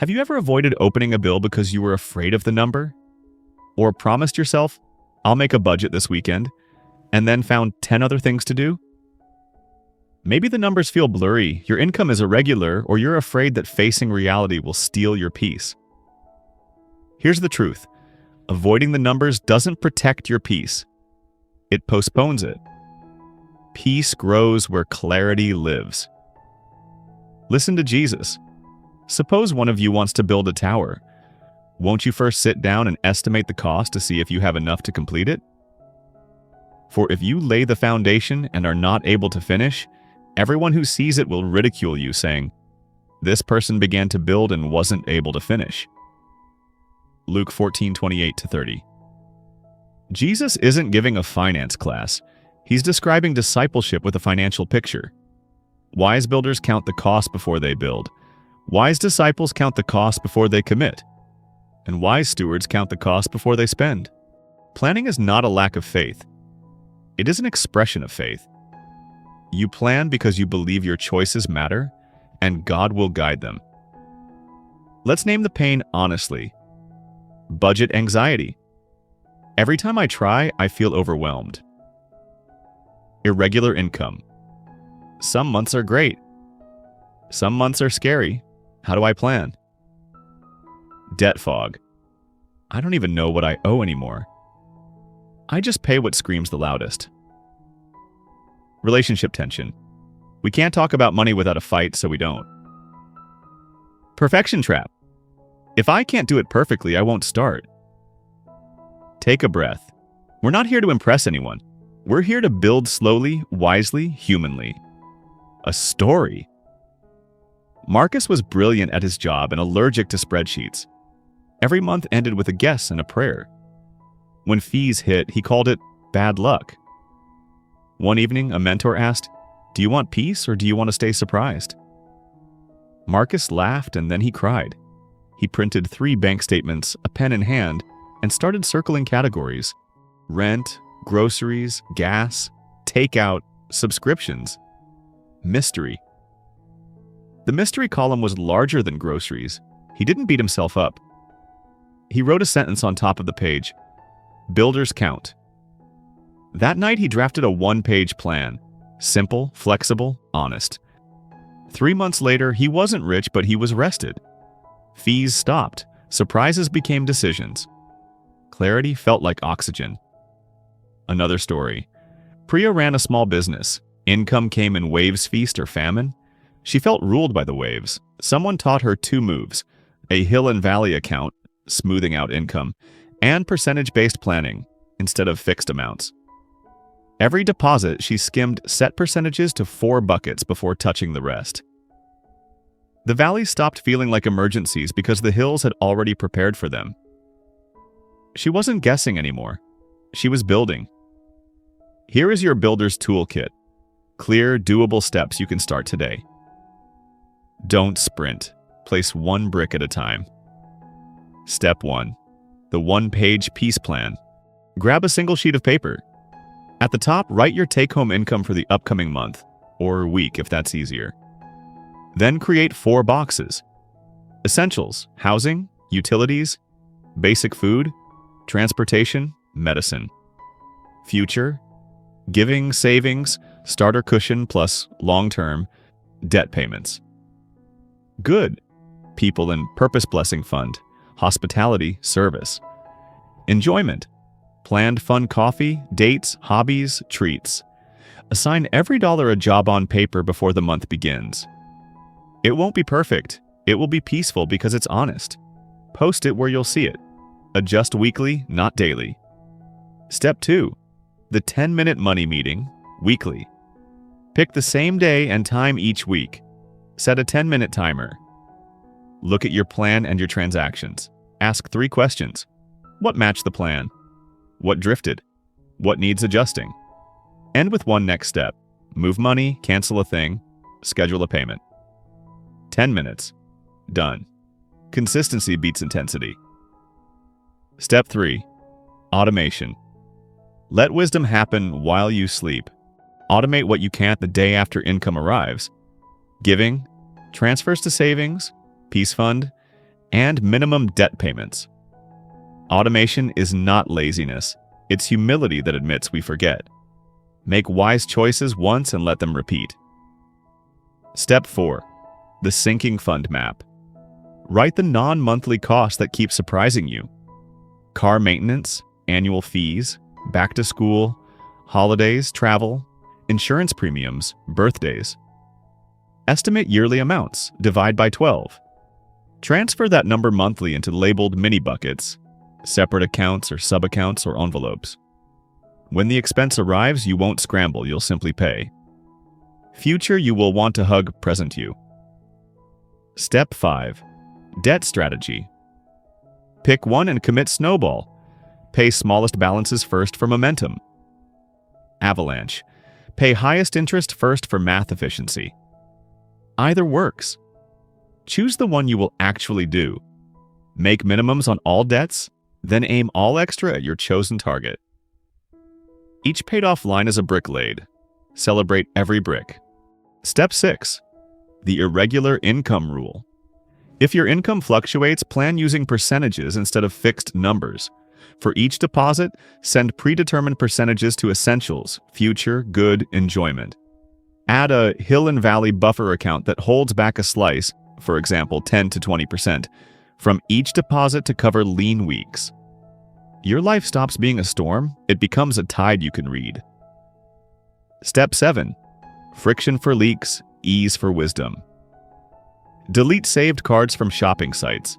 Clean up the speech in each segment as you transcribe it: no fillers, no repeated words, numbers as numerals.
Have you ever avoided opening a bill because you were afraid of the number? Or promised yourself, I'll make a budget this weekend, and then found 10 other things to do? Maybe the numbers feel blurry, your income is irregular, or you're afraid that facing reality will steal your peace. Here's the truth. Avoiding the numbers doesn't protect your peace. It postpones it. Peace grows where clarity lives. Listen to Jesus. Suppose one of you wants to build a tower. Won't you first sit down and estimate the cost to see if you have enough to complete it? For if you lay the foundation and are not able to finish, everyone who sees it will ridicule you, saying, "This person began to build and wasn't able to finish." Luke 14:28-30. Jesus isn't giving a finance class. He's describing discipleship with a financial picture. Wise builders count the cost before they build. Wise disciples count the cost before they commit. And wise stewards count the cost before they spend. Planning is not a lack of faith. It is an expression of faith. You plan because you believe your choices matter, and God will guide them. Let's name the pain honestly. Budget anxiety. Every time I try, I feel overwhelmed. Irregular income. Some months are great. Some months are scary. How do I plan? Debt fog. I don't even know what I owe anymore. I just pay what screams the loudest. Relationship tension. We can't talk about money without a fight, so we don't. Perfection trap. If I can't do it perfectly, I won't start. Take a breath. We're not here to impress anyone. We're here to build slowly, wisely, humanly. A story. Marcus was brilliant at his job and allergic to spreadsheets. Every month ended with a guess and a prayer. When fees hit, he called it bad luck. One evening, a mentor asked, "Do you want peace or do you want to stay surprised?" Marcus laughed and then he cried. He printed 3 bank statements, a pen in hand, and started circling categories: rent, groceries, gas, takeout, subscriptions. Mystery. The mystery column was larger than groceries. He didn't beat himself up. He wrote a sentence on top of the page: builders count. That night he drafted a 1-page plan. Simple, flexible, honest. 3 months later, he wasn't rich, but he was rested. Fees stopped. Surprises became decisions. Clarity felt like oxygen. Another story. Priya ran a small business. Income came in waves, feast, or famine. She felt ruled by the waves. Someone taught her 2 moves: a hill and valley account, smoothing out income, and percentage-based planning, instead of fixed amounts. Every deposit, she skimmed set percentages to 4 buckets before touching the rest. The valleys stopped feeling like emergencies because the hills had already prepared for them. She wasn't guessing anymore. She was building. Here is your builder's toolkit. Clear, doable steps you can start today. Don't sprint. Place 1 brick at a time. Step 1. The 1-page peace plan. Grab a single sheet of paper. At the top, write your take-home income for the upcoming month, or week if that's easier. Then create 4 boxes. Essentials: housing, utilities, basic food, transportation, medicine. Future: giving, savings, starter cushion plus long-term, debt payments. Good: people and purpose blessing fund, hospitality, service. Enjoyment: planned fun coffee, dates, hobbies, treats. Assign every dollar a job on paper before the month begins. It won't be perfect. It will be peaceful because it's honest. Post it where you'll see it. Adjust weekly, not daily. Step 2. The 10-minute money meeting, weekly. Pick the same day and time each week. Set a 10-minute timer. Look at your plan and your transactions. Ask 3 questions. What matched the plan? What drifted? What needs adjusting? End with 1 next step. Move money, cancel a thing, schedule a payment. 10 minutes. Done. Consistency beats intensity. Step 3. Automation. Let wisdom happen while you sleep. Automate what you can't the day after income arrives. Giving, transfers to savings, peace fund, and minimum debt payments. Automation is not laziness. It's humility that admits we forget. Make wise choices once and let them repeat. Step 4. The sinking fund map. Write the non-monthly costs that keep surprising you. Car maintenance, annual fees, back to school, holidays, travel, insurance premiums, birthdays. Estimate yearly amounts, divide by 12. Transfer that number monthly into labeled mini buckets, separate accounts or sub-accounts or envelopes. When the expense arrives, you won't scramble, you'll simply pay. Future you will want to hug present you. Step 5. Debt strategy. Pick one and commit Snowball. Pay smallest balances first for momentum. Avalanche. Pay highest interest first for math efficiency. Either works. Choose the one you will actually do. Make minimums on all debts, then aim all extra at your chosen target. Each paid-off line is a brick laid. Celebrate every brick. Step 6. The irregular income rule. If your income fluctuates, plan using percentages instead of fixed numbers. For each deposit, send predetermined percentages to essentials, future, good, enjoyment. Add a hill and valley buffer account that holds back a slice, for example 10 to 20%, from each deposit to cover lean weeks. Your life stops being a storm, it becomes a tide you can read. Step 7. Friction for leaks, ease for wisdom. Delete saved cards from shopping sites.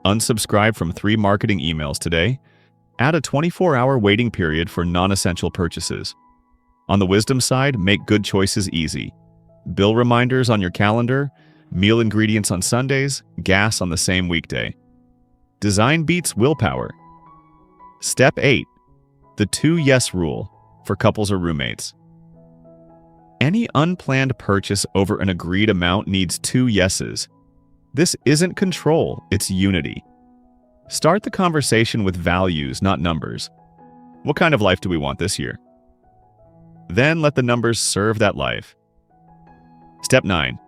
Unsubscribe from 3 marketing emails today. Add a 24-hour waiting period for non-essential purchases. On the wisdom side, make good choices easy. Bill reminders on your calendar, meal ingredients on Sundays, gas on the same weekday. Design beats willpower. Step 8. The 2 yes rule for couples or roommates. Any unplanned purchase over an agreed amount needs 2 yeses. This isn't control, it's unity. Start the conversation with values, not numbers. What kind of life do we want this year? Then let the numbers serve that life. Step 9.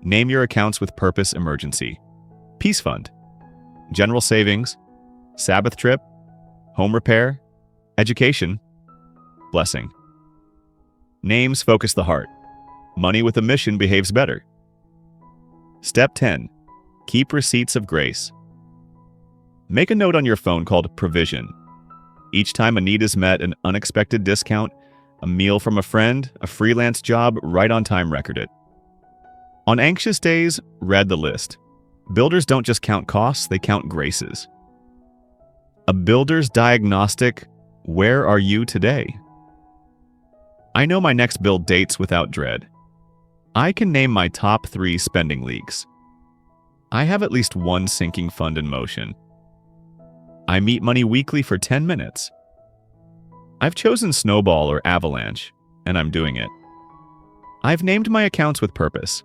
Name your accounts with purpose emergency. Peace fund, general savings, Sabbath trip, home repair, education, blessing. Names focus the heart. Money with a mission behaves better. Step 10. Keep receipts of grace. Make a note on your phone called provision. Each time a need is met, an unexpected discount, a meal from a friend, a freelance job, right on time record it. On anxious days, read the list. Builders don't just count costs, they count graces. A builder's diagnostic, where are you today? I know my next build dates without dread. I can name my top 3 spending leaks. I have at least one sinking fund in motion. I meet money weekly for 10 minutes. I've chosen Snowball or Avalanche, and I'm doing it. I've named my accounts with purpose.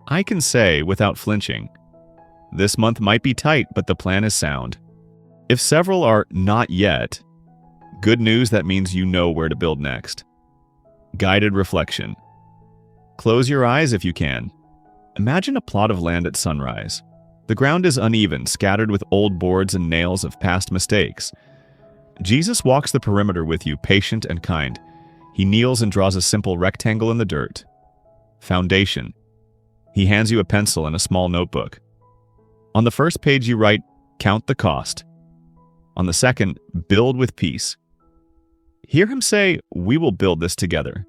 I can say, without flinching, this month might be tight, but the plan is sound. If several are not yet, good news, that means you know where to build next. Guided reflection. Close your eyes if you can. Imagine a plot of land at sunrise. The ground is uneven, scattered with old boards and nails of past mistakes. Jesus walks the perimeter with you, patient and kind. He kneels and draws a simple rectangle in the dirt. Foundation. He hands you a pencil and a small notebook. On the first page you write, count the cost. On the second, build with peace. Hear him say, we will build this together.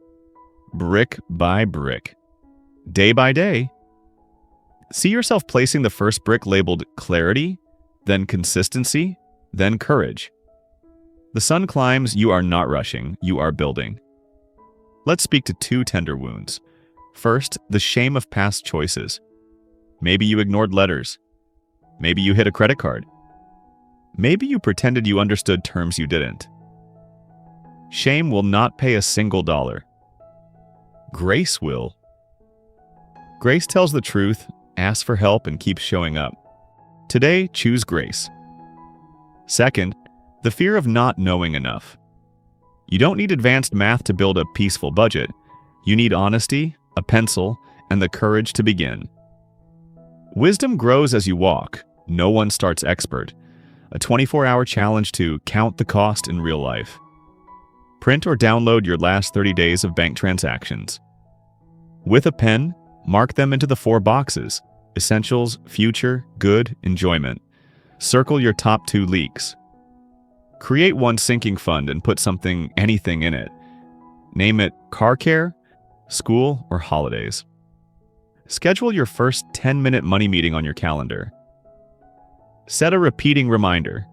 Brick by brick. Day by day. See yourself placing the first brick labeled clarity, then consistency, then courage. The sun climbs, you are not rushing, you are building. Let's speak to 2 tender wounds. First, the shame of past choices. Maybe you ignored letters. Maybe you hit a credit card. Maybe you pretended you understood terms you didn't. Shame will not pay a single dollar. Grace will. Grace tells the truth, asks for help, and keeps showing up. Today, choose grace. Second, the fear of not knowing enough. You don't need advanced math to build a peaceful budget. You need honesty, a pencil, and the courage to begin. Wisdom grows as you walk. No one starts expert. A 24-hour challenge to count the cost in real life. Print or download your last 30 days of bank transactions. With a pen, mark them into the 4 boxes: essentials, future, good, enjoyment. Circle your top 2 leaks. Create one sinking fund and put anything in it. Name it car care, school, or holidays. Schedule your first 10-minute money meeting on your calendar. Set a repeating reminder.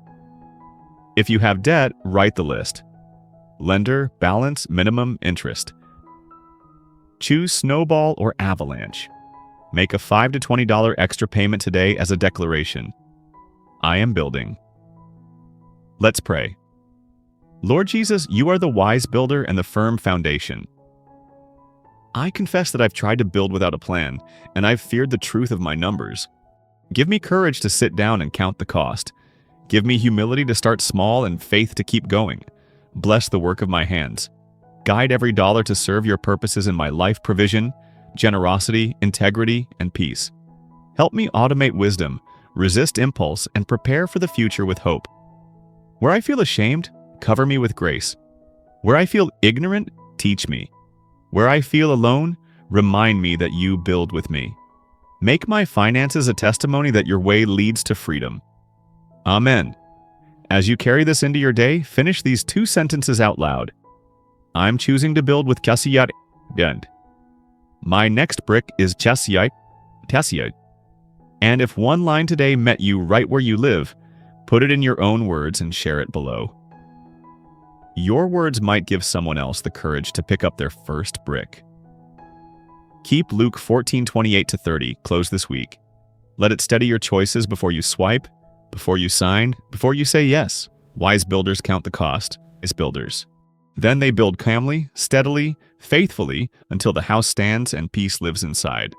If you have debt, write the list. Lender, balance, minimum, interest. Choose Snowball or Avalanche. Make a $5 to $20 extra payment today as a declaration. I am building. Let's pray. Lord Jesus, you are the wise builder and the firm foundation. I confess that I've tried to build without a plan, and I've feared the truth of my numbers. Give me courage to sit down and count the cost. Give me humility to start small and faith to keep going. Bless the work of my hands. Guide every dollar to serve your purposes in my life provision, generosity, integrity, and peace. Help me automate wisdom, resist impulse, and prepare for the future with hope. Where I feel ashamed, cover me with grace. Where I feel ignorant, teach me. Where I feel alone, remind me that you build with me. Make my finances a testimony that your way leads to freedom. Amen. As you carry this into your day, finish these 2 sentences out loud. I'm choosing to build with Kasiyat. My next brick is Chasiyat. And if one line today met you right where you live, put it in your own words and share it below. Your words might give someone else the courage to pick up their first brick. Keep Luke 14:28-30 close this week. Let it steady your choices before you swipe, before you sign, before you say yes. Wise builders count the cost as builders. Then they build calmly, steadily, faithfully, until the house stands and peace lives inside.